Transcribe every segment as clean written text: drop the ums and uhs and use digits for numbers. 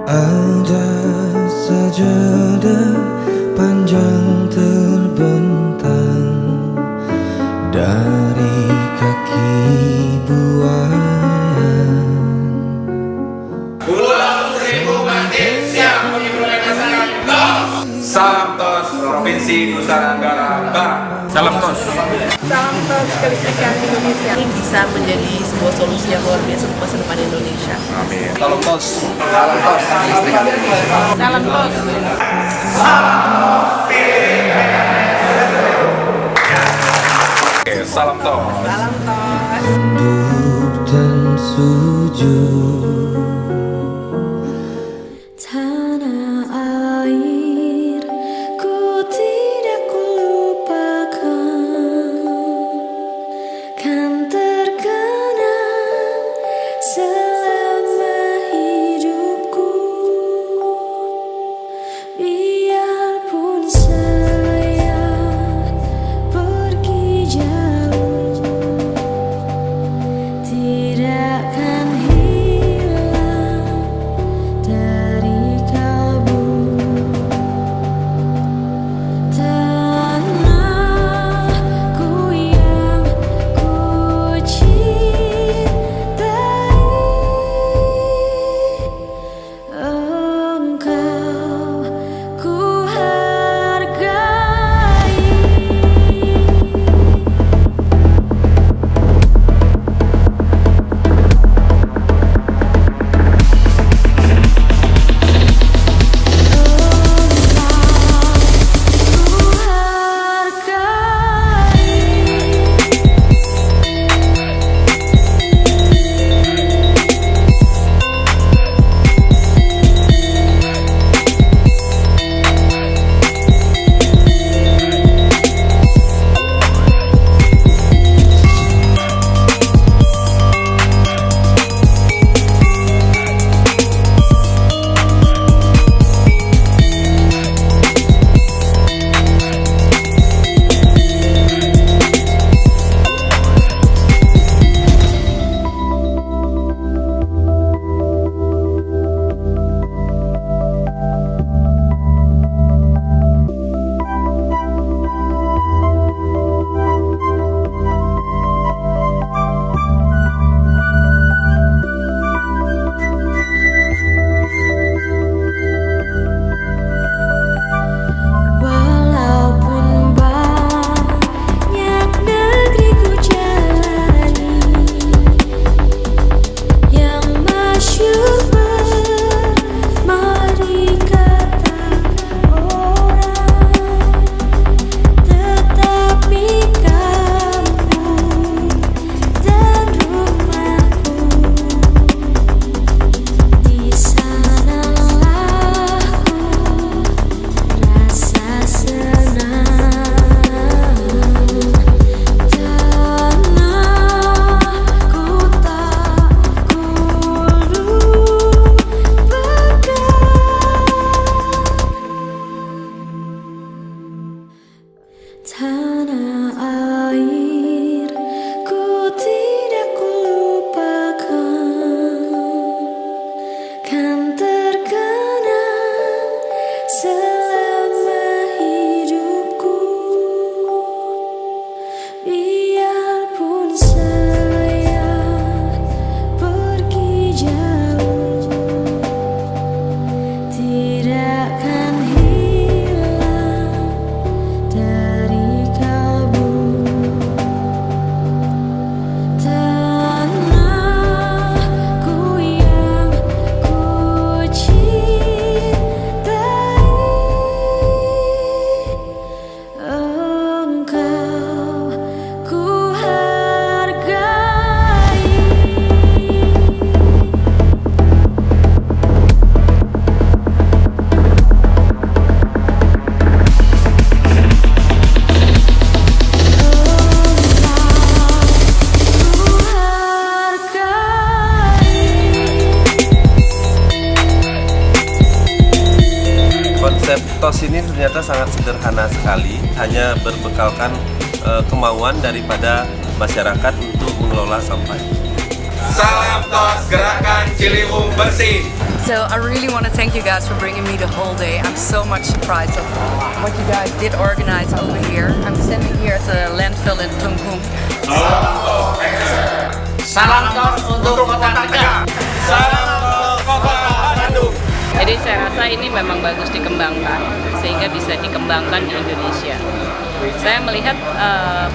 Ada sajadah panjang terbentang dari kaki buayan. Pulau Seribu Bantin siap mengirimkan salam TOS. Salam TOS Provinsi Nusa Tenggara Barat. Salam TOS. Salam TOS kelistrikan Indonesia. Ini bisa menjadi sebuah solusi yang luar biasa untuk masa depan Indonesia. Amin. Salam TOS. Salam TOS. Salam TOS. Oke, salam TOS. Salam TOS. Tunduk dan sujud. Tanah air ku tidak kulupakan, kan terkenang selama hidupku. Biarpun saya pergi jauh, tidak akan hilang dari kalbu. Tanahku yang ku cintai, engkau ku hargai. Walaupun banyak negeri ku jalani, yang masyhur bermari kata orang, tetapi kampung dan rumahku, di sanalah ku rasa senang. Tanahku tak kulupakan. Tanah air ku tidak kulupakan, kan terkenang selama hidupku. Biarpun saya pergi jauh, tidak akan hilang dari kalbu. Tanahku yang ku cintai, engkau ku hargai. Konsep TOS ini ternyata sangat sederhana sekali, hanya berbekalkan kemauan daripada masyarakat untuk mengelola sampah. Salam TOS Gerakan Ciliwung Bersih. So I really want to thank you guys for bringing me the whole day. I'm so much surprised of what you guys did organize over here. I'm standing here at the landfill in Tunghung. Salam TOS untuk Kota Tegal. Salam TOS Kota Bandung. Jadi saya rasa ini memang bagus dikembangkan, sehingga bisa dikembangkan di Indonesia. Saya melihat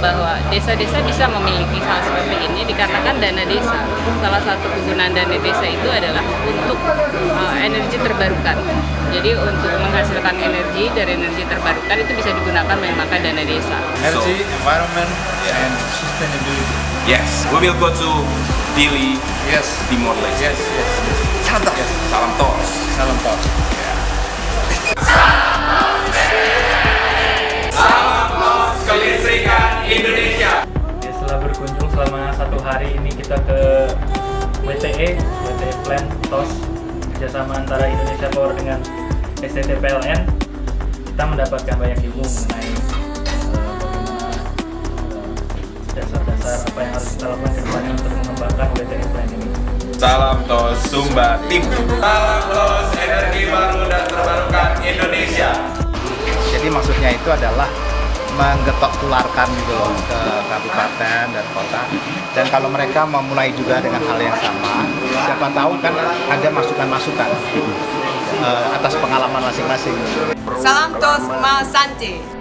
bahwa desa-desa bisa memiliki hal seperti ini dikarenakan dana desa. Salah satu kegunaan dana desa itu adalah untuk energi terbarukan. Jadi untuk menghasilkan energi dari energi terbarukan itu bisa digunakan menggunakan dana desa. Energy, environment, and sustainability. Yes, we will go to Dili. Yes, Timor Leste. Yes. Salam TOS. Salam TOS. Salam TOS. Salam TOS Kelistrikan Indonesia. Ya, setelah berkunjung selama 1 hari ini kita ke WTE Plant TOS kerjasama antara Indonesia Power dengan STT PLN, kita mendapatkan banyak ilmu mengenai bagaimana dasar-dasar apa yang harus kita lakukan ke depannya untuk mengembangkan WTE Plant ini. Salam TOS Sumba Tim. Salam TOS Energi Baru dan Terbarukan Indonesia. Jadi maksudnya itu adalah menggetok tularkan gitu loh ke kabupaten dan kota. Dan kalau mereka memulai juga dengan hal yang sama, siapa tahu kan ada masukan-masukan atas pengalaman masing-masing. Salam TOS Ma Santi.